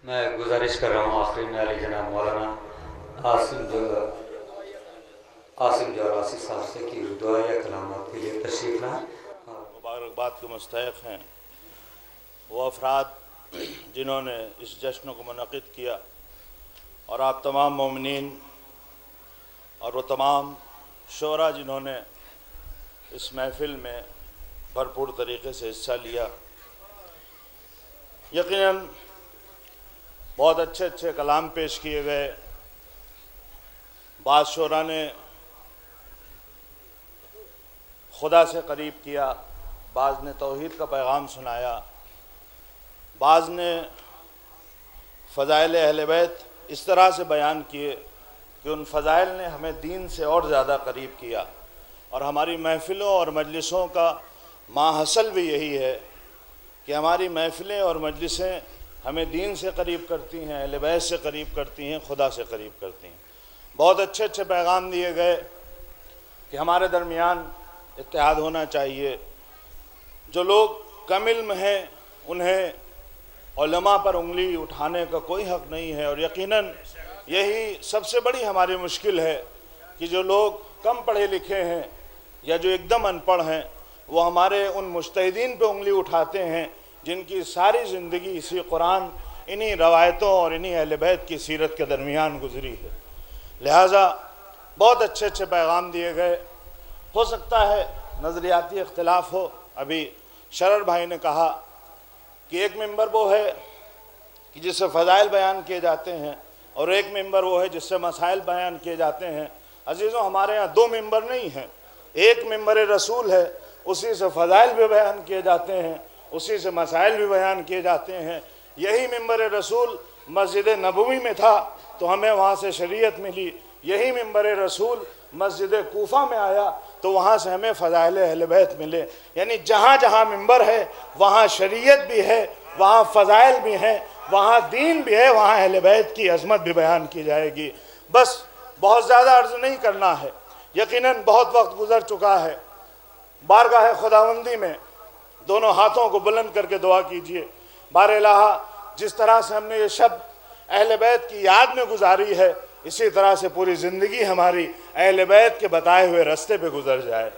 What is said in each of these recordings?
میں گزارش کر رہا ہوں آخری میں علی جناب مولانا عاصم جوراسی صاحب سے کہ دعائے کلامات کے لیے تشریف لائیں۔ مبارکباد کے مستحق ہیں وہ افراد جنہوں نے اس جشن کو منعقد کیا، اور آپ تمام مومنین اور وہ تمام شعراء جنہوں نے اس محفل میں بھرپور طریقے سے حصہ لیا۔ یقیناً بہت اچھے کلام پیش کیے گئے۔ بعض شعراء نے خدا سے قریب کیا، بعض نے توحید کا پیغام سنایا، بعض نے فضائل اہل بیت اس طرح سے بیان کیے کہ ان فضائل نے ہمیں دین سے اور زیادہ قریب کیا۔ اور ہماری محفلوں اور مجلسوں کا ماحصل بھی یہی ہے کہ ہماری محفلیں اور مجلسیں ہمیں دین سے قریب کرتی ہیں، اہل بیت سے قریب کرتی ہیں، خدا سے قریب کرتی ہیں۔ بہت اچھے پیغام دیے گئے کہ ہمارے درمیان اتحاد ہونا چاہیے۔ جو لوگ کم علم ہیں انہیں علماء پر انگلی اٹھانے کا کوئی حق نہیں ہے، اور یقیناً یہی سب سے بڑی ہماری مشکل ہے کہ جو لوگ کم پڑھے لکھے ہیں یا جو ایک دم ان پڑھ ہیں وہ ہمارے ان مجتہدین پہ انگلی اٹھاتے ہیں جن کی ساری زندگی اسی قرآن، انہی روایتوں اور انہی اہل بیت کی سیرت کے درمیان گزری ہے۔ لہٰذا بہت اچھے پیغام دیے گئے۔ ہو سکتا ہے نظریاتی اختلاف ہو۔ ابھی شرر بھائی نے کہا کہ ایک ممبر وہ ہے کہ جس سے فضائل بیان کیے جاتے ہیں، اور ایک ممبر وہ ہے جس سے مسائل بیان کیے جاتے ہیں۔ عزیزوں، ہمارے ہاں دو ممبر نہیں ہیں، ایک ممبر رسول ہے، اسی سے فضائل بھی بیان کیے جاتے ہیں، اسی سے مسائل بھی بیان کیے جاتے ہیں۔ یہی ممبر رسول مسجد نبوی میں تھا تو ہمیں وہاں سے شریعت ملی، یہی ممبر رسول مسجد کوفہ میں آیا تو وہاں سے ہمیں فضائل اہل بیت ملے۔ یعنی جہاں جہاں ممبر ہے وہاں شریعت بھی ہے، وہاں فضائل بھی ہیں، وہاں دین بھی ہے، وہاں اہل بیت کی عظمت بھی بیان کی جائے گی۔ بس بہت زیادہ عرض نہیں کرنا ہے، یقیناً بہت وقت گزر چکا ہے۔ بارگاہ خداوندی میں دونوں ہاتھوں کو بلند کر کے دعا کیجئے۔ بار الہ، جس طرح سے ہم نے یہ شب اہل بیت کی یاد میں گزاری ہے، اسی طرح سے پوری زندگی ہماری اہل بیت کے بتائے ہوئے رستے پہ گزر جائے۔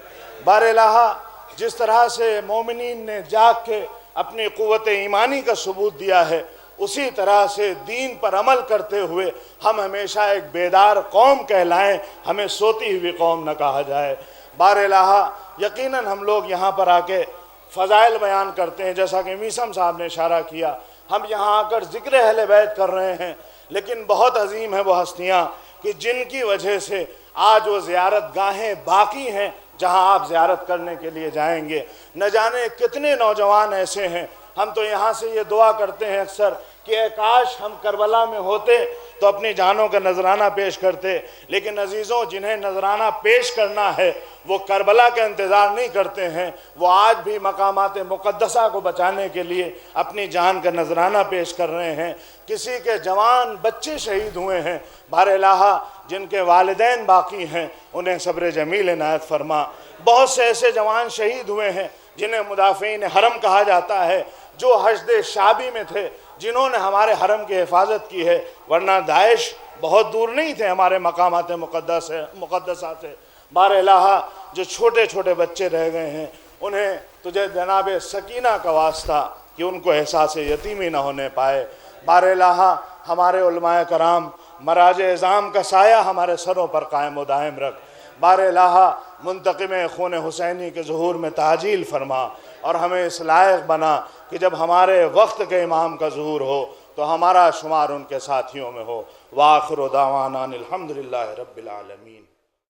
بار الہ، جس طرح سے مومنین نے جاگ کے اپنی قوت ایمانی کا ثبوت دیا ہے، اسی طرح سے دین پر عمل کرتے ہوئے ہم ہمیشہ ایک بیدار قوم کہلائیں، ہمیں سوتی ہوئی قوم نہ کہا جائے۔ بار الہ، یقیناً ہم لوگ یہاں پر آ کے فضائل بیان کرتے ہیں، جیسا کہ میثم صاحب نے اشارہ کیا، ہم یہاں آ کر ذکر اہل بیت کر رہے ہیں، لیکن بہت عظیم ہیں وہ ہستیاں کہ جن کی وجہ سے آج وہ زیارت گاہیں باقی ہیں جہاں آپ زیارت کرنے کے لیے جائیں گے۔ نہ جانے کتنے نوجوان ایسے ہیں، ہم تو یہاں سے یہ دعا کرتے ہیں اکثر کہ اے کاش ہم کربلا میں ہوتے تو اپنی جانوں کا نذرانہ پیش کرتے، لیکن عزیزوں، جنہیں نذرانہ پیش کرنا ہے وہ کربلا کا انتظار نہیں کرتے ہیں، وہ آج بھی مقامات مقدسہ کو بچانے کے لیے اپنی جان کا نذرانہ پیش کر رہے ہیں۔ کسی کے جوان بچے شہید ہوئے ہیں، بار الہ جن کے والدین باقی ہیں انہیں صبر جمیل عنایت فرما۔ بہت سے ایسے جوان شہید ہوئے ہیں جنہیں مدافعین حرم کہا جاتا ہے، جو حشد شعبی میں تھے، جنہوں نے ہمارے حرم کی حفاظت کی ہے، ورنہ داعش بہت دور نہیں تھے ہمارے مقامات مقدسہ سے۔ بار الہ، جو چھوٹے بچے رہ گئے ہیں انہیں تجھے جناب سکینہ کا واسطہ کہ ان کو احساس یتیمی نہ ہونے پائے۔ بار الہ، ہمارے علماء کرام مراج اعظام کا سایہ ہمارے سروں پر قائم و دائم رکھ۔ بار الہ، منتقم خون حسینی کے ظہور میں تعجیل فرما، اور ہمیں اس لائق بنا کہ جب ہمارے وقت کے امام کا ظہور ہو تو ہمارا شمار ان کے ساتھیوں میں ہو۔ وآخر دعوانا الحمدللہ رب العالمین۔